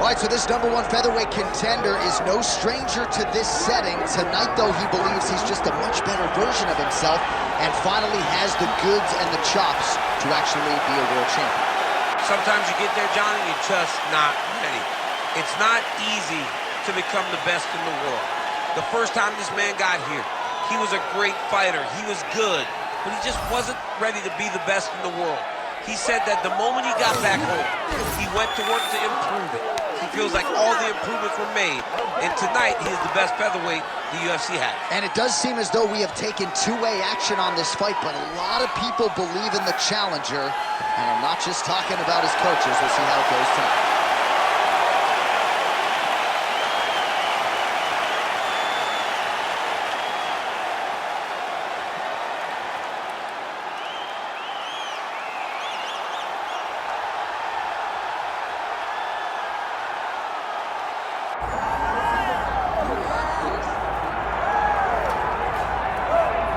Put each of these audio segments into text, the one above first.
All right, so this #1 featherweight contender is no stranger to this setting. Tonight, though, he believes he's just a much better version of himself and finally has the goods and the chops to actually be a world champion. Sometimes you get there, John, and you're just not ready. It's not easy to become the best in the world. The first time this man got here, he was a great fighter. He was good, but he just wasn't ready to be the best in the world. He said that the moment he got back home, he went to work to improve it. He feels like all the improvements were made, and tonight he is the best featherweight the UFC has. And it does seem as though we have taken two-way action on this fight, but a lot of people believe in the challenger, and I'm not just talking about his coaches. We'll see how it goes tonight.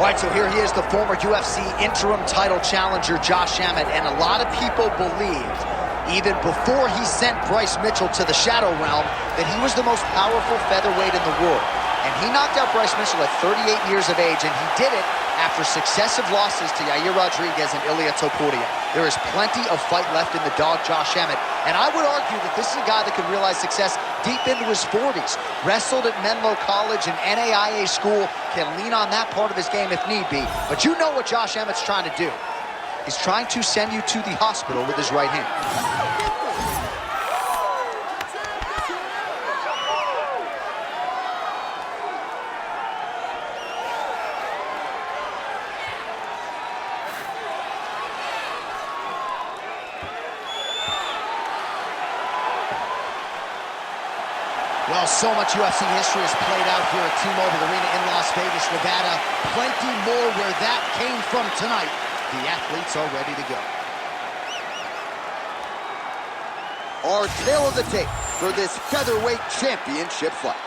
All right, so here he is, the former UFC interim title challenger, Josh Emmett, and a lot of people believed, even before he sent Bryce Mitchell to the Shadow Realm, that he was the most powerful featherweight in the world. And he knocked out Bryce Mitchell at 38 years of age, and he did it after successive losses to Yair Rodriguez and Ilia Topuria. There is plenty of fight left in the dog, Josh Emmett, and I would argue that this is a guy that could realize success deep into his 40s. Wrestled at Menlo College and NAIA school, can lean on that part of his game if need be. But you know what Josh Emmett's trying to do. He's trying to send you to the hospital with his right hand. Well, so much UFC history has played out here at T-Mobile Arena in Las Vegas, Nevada. Plenty more where that came from tonight. The athletes are ready to go. Our tale of the tape for this featherweight championship fight.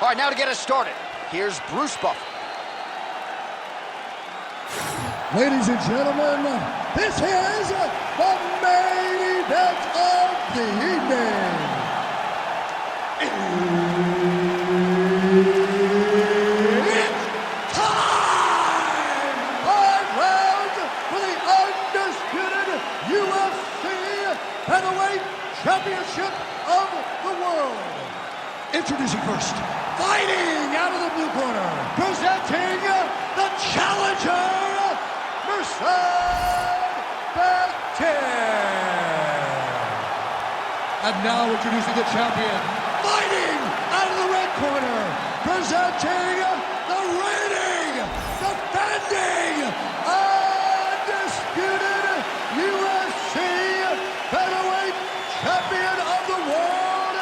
All right, now to get us started, here's Bruce Buffer. Ladies and gentlemen, this is the main event of the evening. It's time! 5 rounds for the undisputed UFC Featherweight Championship of the world. Introducing first, fighting out of the blue corner, presenting the challenger, Mirsad Bektic. And now introducing the champion, fighting out of the red corner, presenting the reigning, defending, undisputed UFC Featherweight Champion of the world,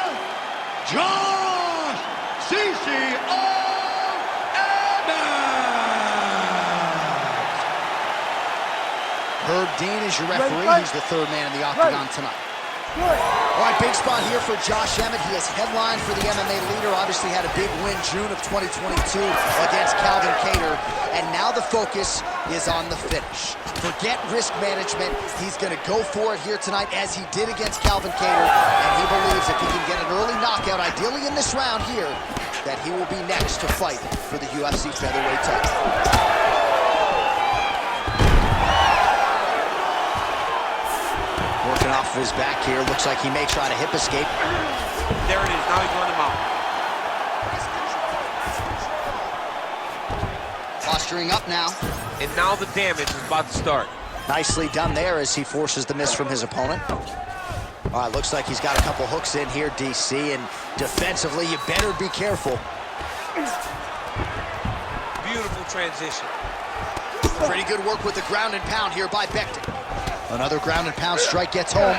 Josh CCO Emmett. Herb Dean is your referee. He's the third man in the octagon tonight. All right, big spot here for Josh Emmett. He has headlined for the MMA leader. Obviously had a big win June of 2022 against Calvin Kattar. And now the focus is on the finish. Forget risk management. He's going to go for it here tonight as he did against Calvin Kattar. And he believes if he can get an early knockout, ideally in this round here, that he will be next to fight for the UFC featherweight title. Working off of his back here. Looks like he may try to hip escape. There it is. Now he's running him out. Posturing up now. And now the damage is about to start. Nicely done there as he forces the miss from his opponent. All right, looks like he's got a couple hooks in here, DC, and defensively, you better be careful. Beautiful transition. Pretty good work with the ground and pound here by Bektic. Another ground and pound strike gets home.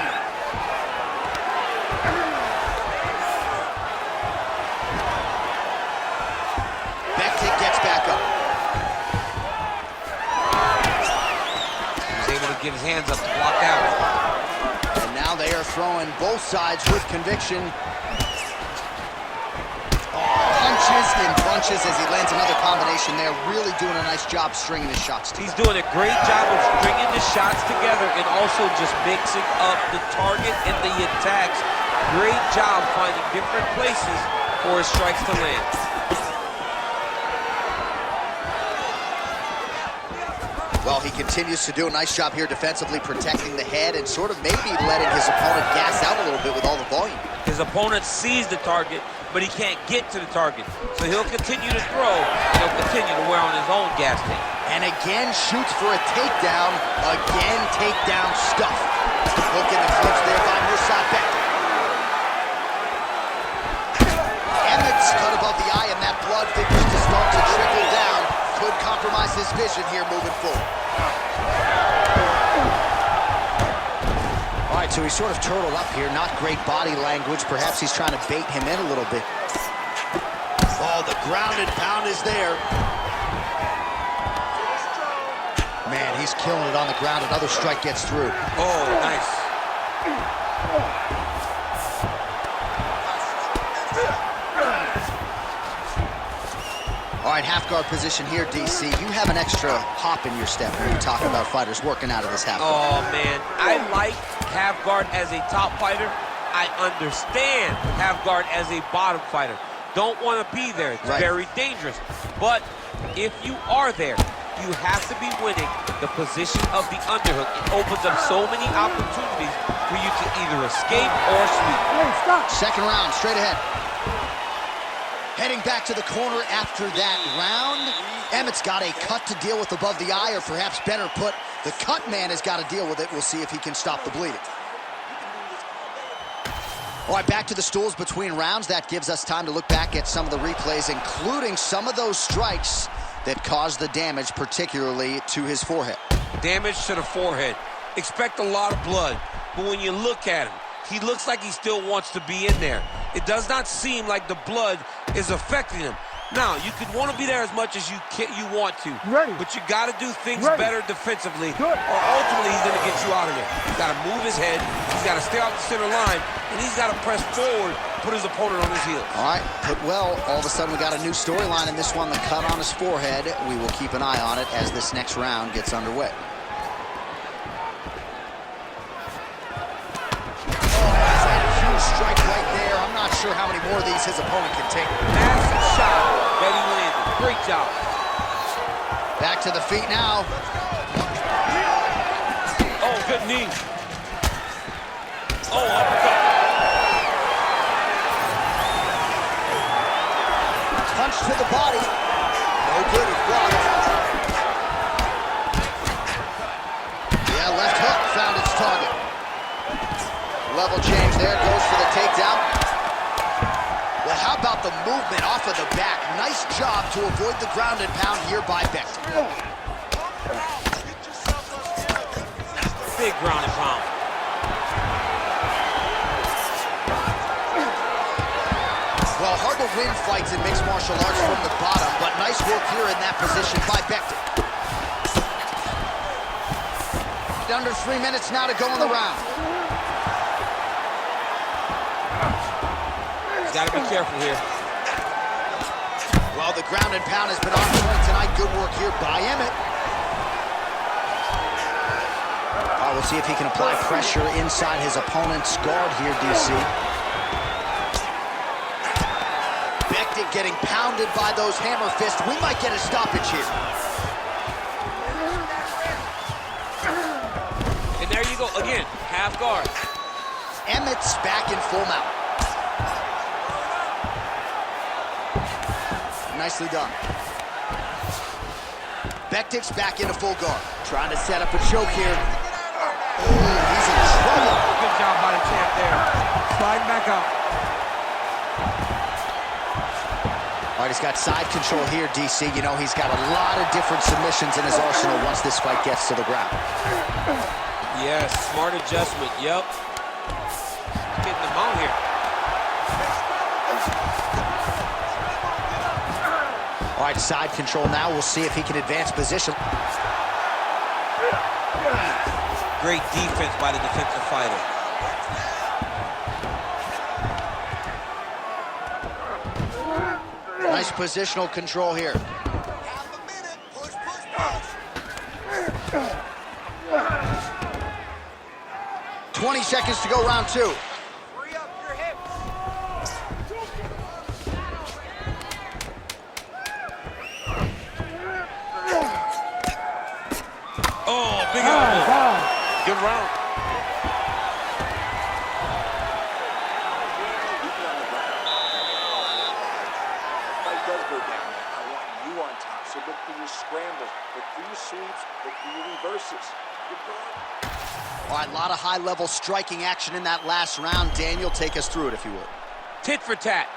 Bektic gets back up. He's able to get his hands up to block out. And now they are throwing both sides with conviction. Punches in bunches as he lands another combination there. Really doing a nice job stringing his shots together. He's doing a great job of stringing the shots together together and also just mixing up the target and the attacks. Great job finding different places for his strikes to land. Well, he continues to do a nice job here defensively, protecting the head and sort of maybe letting his opponent gas out a little bit with all the volume. His opponent sees the target, but he can't get to the target. So he'll continue to throw, and he'll continue to wear on his own gas tank. And again, shoots for a takedown. Again, takedown stuff. Hook in the clinch there by Mirsad Bektic. Emmett's cut above the eye, and that blood figures to start to trickle down. Could compromise his vision here moving forward. All right, so he's sort of turtled up here. Not great body language. Perhaps he's trying to bait him in a little bit. Oh, the ground and pound is there. Man, he's killing it on the ground. Another strike gets through. Oh, nice. All right, half guard position here, DC. You have an extra hop in your step when you talk about fighters working out of this half guard. Oh, man. I like half guard as a top fighter. I understand half guard as a bottom fighter. Don't want to be there. It's very dangerous. But if you are there, you have to be winning the position of the underhook. It opens up so many opportunities for you to either escape or sweep. Hey, stop. Second round, straight ahead. Heading back to the corner after that round. Emmett's got a cut to deal with above the eye, or perhaps better put, the cut man has got to deal with it. We'll see if he can stop the bleeding. All right, back to the stools between rounds. That gives us time to look back at some of the replays, including some of those strikes that caused the damage, particularly to his forehead. Damage to the forehead. Expect a lot of blood, but when you look at him, he looks like he still wants to be in there. It does not seem like the blood is affecting him. Now, you could want to be there as much as you want to, but you got to do things better defensively, or ultimately he's going to get you out of there. He's got to move his head, he's got to stay off the center line, and he's got to press forward, put his opponent on his heels. All right, put well. All of a sudden we got a new storyline in this one, the cut on his forehead. We will keep an eye on it as this next round gets underway. Strike right there. I'm not sure how many more of these his opponent can take. Massive shot that he landed. Great job. Back to the feet now. Oh, good knee. Oh, uppercut. Punch to the body. No good. It's blocked. Yeah, left hook found its target. Level change there, goes for the takedown. Well, how about the movement off of the back? Nice job to avoid the ground and pound here by Bektic. Big ground and pound. Well, hard to win fights in mixed martial arts from the bottom, but nice work here in that position by Bektic. Under 3 minutes now to go in the round. Got to be careful here. Well, the ground and pound has been on point tonight. Good work here by Emmett. We'll see if he can apply pressure inside his opponent's guard here, DC. Bektic getting pounded by those hammer fists. We might get a stoppage here. And there you go, again, half guard. Emmett's back in full mount. Nicely done. Bektic's back into full guard. Trying to set up a choke here. Oh, he's in trouble. Good job by the champ there. Sliding back out. All right, he's got side control here, DC. You know, he's got a lot of different submissions in his arsenal once this fight gets to the ground. Yes, smart adjustment, yep. Getting them out here. All right, side control now. We'll see if he can advance position. Great defense by the defensive fighter. Nice positional control here. 20 seconds to go, round 2. Hurry up your hip. Oh, big elbow. Good round. Fight does go down. I want you on top. So look for your scrambles, look for your sweeps, look for your reverses. All right, a lot of high-level striking action in that last round. Daniel, take us through it, if you would. Tit for tat.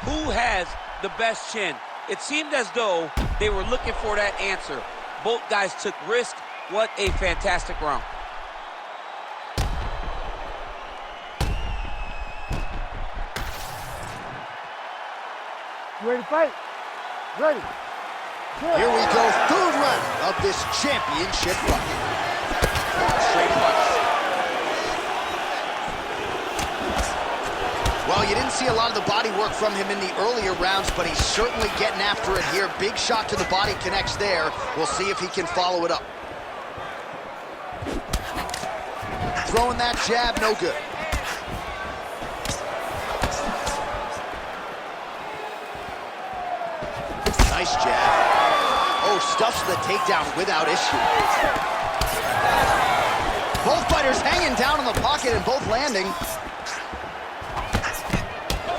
Who has the best chin? It seemed as though they were looking for that answer. Both guys took risk. What a fantastic round. You ready to fight? Ready. Here we go, third round of this championship fight. Straight punch. Well, you didn't see a lot of the body work from him in the earlier rounds, but he's certainly getting after it here. Big shot to the body connects there. We'll see if he can follow it up. Throwing that jab, no good. Nice jab. Oh, stuffs the takedown without issue. Both fighters hanging down in the pocket and both landing.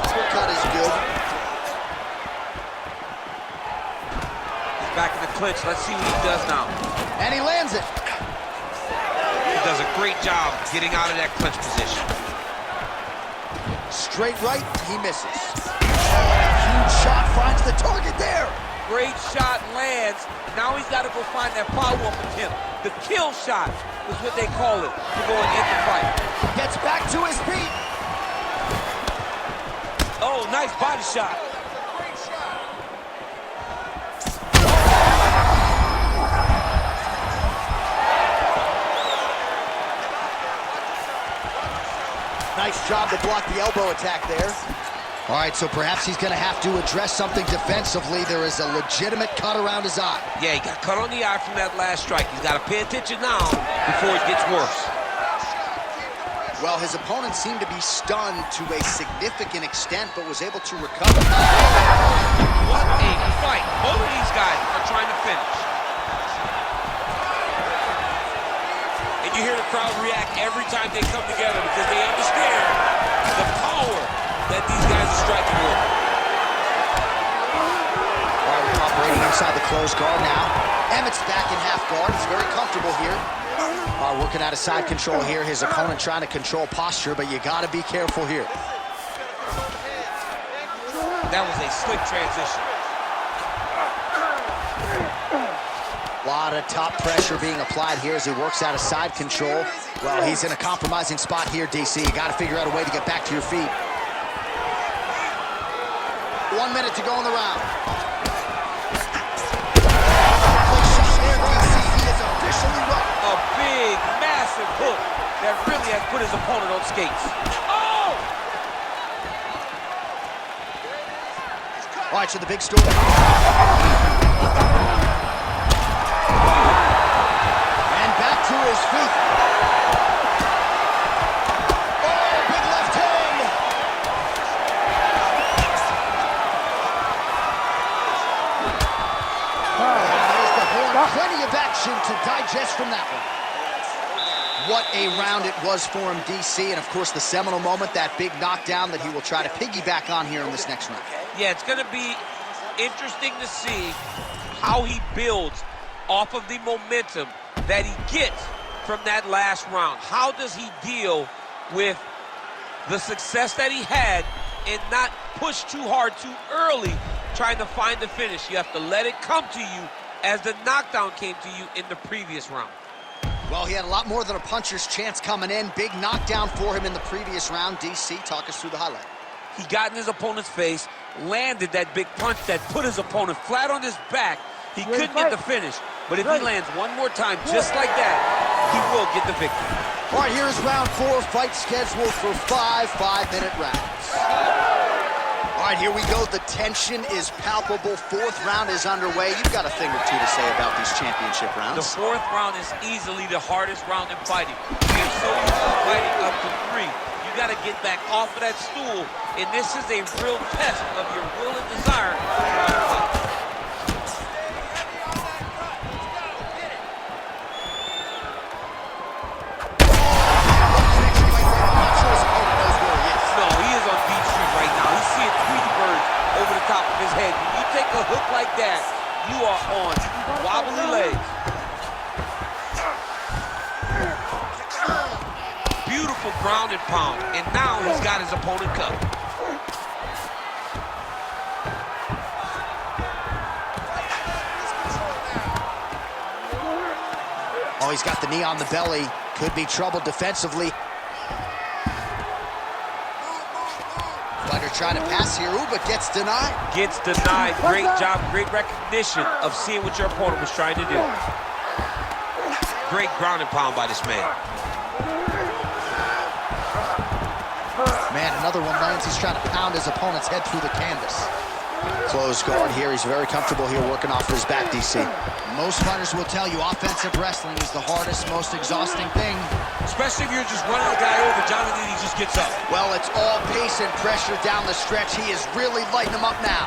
Uppercut is good. He's back in the clinch. Let's see what he does now. And he lands it. He does a great job getting out of that clinch position. Straight right, he misses. Huge shot finds the target there. Great shot lands. Now he's got to go find that follow-up attempt. The kill shot is what they call it to go and end the fight. Gets back to his feet. Oh, nice body shot. Nice job to block the elbow attack there. All right, so perhaps he's going to have to address something defensively. There is a legitimate cut around his eye. Yeah, he got cut on the eye from that last strike. He's got to pay attention now before it gets worse. Well, his opponent seemed to be stunned to a significant extent, but was able to recover. What a fight. Both of these guys are trying to finish. And you hear the crowd react every time they come together because they understand the power that these guys are striking with. All right, we're operating inside the closed guard now. Emmett's back in half guard. He's very comfortable here. All right, working out of side control here. His opponent trying to control posture, but you got to be careful here. That was a slick transition. A lot of top pressure being applied here as he works out of side control. Well, he's in a compromising spot here, DC. You got to figure out a way to get back to your feet. 1 minute to go in the round. Quick shot there, DC. He is officially rocked. A big, massive hook that really has put his opponent on skates. Oh! All right, so the big story. And back to his feet. Oh, big left hand. There's the horn. Plenty of action to digest from that one. What a round it was for him, DC, and of course the seminal moment, that big knockdown that he will try to piggyback on here in this next round. Yeah, it's going to be interesting to see how he builds off of the momentum that he gets from that last round. How does he deal with the success that he had and not push too hard too early trying to find the finish? You have to let it come to you as the knockdown came to you in the previous round. Well, he had a lot more than a puncher's chance coming in. Big knockdown for him in the previous round. DC, talk us through the highlight. He got in his opponent's face, landed that big punch that put his opponent flat on his back. He couldn't get the finish, but if he lands one more time just like that, he will get the victory. All right, here's round 4. Fight scheduled for 5 5-minute rounds. All right, here we go. The tension is palpable. Fourth round is underway. You've got a thing or two to say about these championship rounds. The fourth round is easily the hardest round in fighting. You're so used to fighting up to 3. You got to get back off of that stool, and this is a real test of your will and desire. When you take a hook like that, you are on wobbly legs. Beautiful ground and pound, and now he's got his opponent covered. Oh, he's got the knee on the belly. Could be trouble defensively. Fighter trying to pass here, but gets denied. Gets denied. Great job, great recognition of seeing what your opponent was trying to do. Great ground and pound by this man. Man, another one lands. He's trying to pound his opponent's head through the canvas. Close guard here. He's very comfortable here working off of his back, DC. Most fighters will tell you offensive wrestling is the hardest, most exhausting thing. Especially if you're just running the guy over. Jonathan, he just gets up. Well, it's all pace and pressure down the stretch. He is really lighting him up now.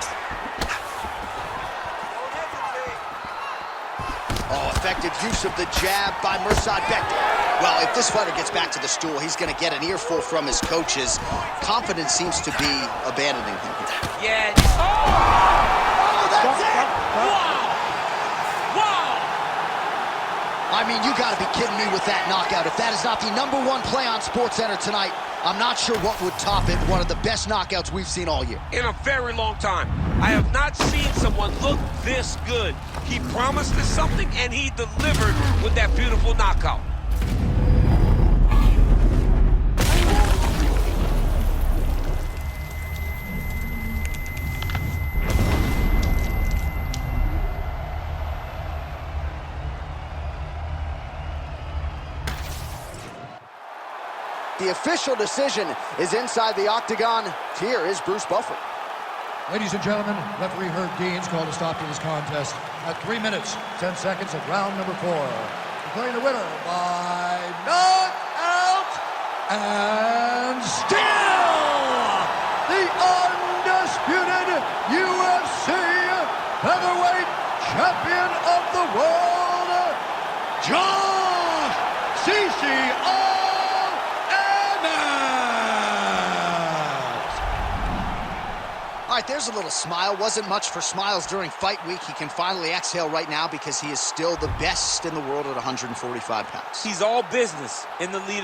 Oh, effective use of the jab by Mirsad Bektic. Well, if this fighter gets back to the stool, he's going to get an earful from his coaches. Confidence seems to be abandoning him. Yeah. Oh, that's it! Wow! Wow! I mean, you got to be kidding me with that knockout. If that is not the #1 play on SportsCenter tonight, I'm not sure what would top it. One of the best knockouts we've seen all year. In a very long time. I have not seen someone look this good. He promised us something, and he delivered with that beautiful knockout. The official decision is inside the octagon. Here is Bruce Buffer. Ladies and gentlemen, referee Herb Dean's called a stop to this contest at 3 minutes, 10 seconds of round number 4. Declaring the winner by knockout and still the undisputed UFC heavyweight champion of the world, Josh CCO. All right, there's a little smile. Wasn't much for smiles during fight week. He can finally exhale right now because he is still the best in the world at 145 pounds. He's all business in the lead.